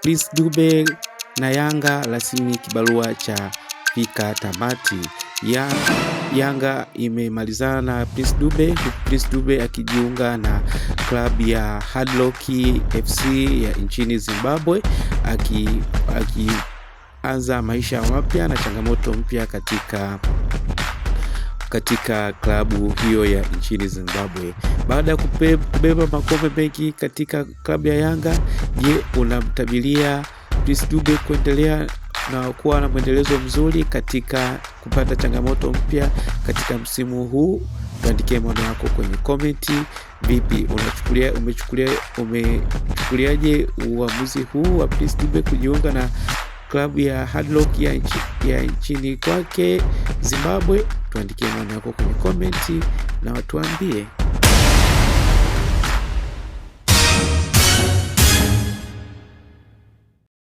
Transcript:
Prince Dube na Yanga rasmi kibarua cha fika tamati. Yanga imemalizana na Prince Dube, Prince Dube akijiunga na klabu ya Hard Rock FC ya nchini Zimbabwe, akianza maisha mapya na changamoto mpya katika klabu hiyo ya nchini Zimbabwe. Baada ya kubeba makombe mengi katika klabu ya Yanga, je, unamtabiria Prince Dube kuendelea na kuwa na mwendelezo mzuri katika kupata changamoto mpya katika msimu huu? Tuandikie maoni yako kwenye komenti. Vipi, umechukuliaje uamuzi huu wa Prince Dube kujiunga na klabu ya Hard Rock ya nchini kwake Zimbabwe? Tuandikie maoni yako kwenye komenti na watuambie.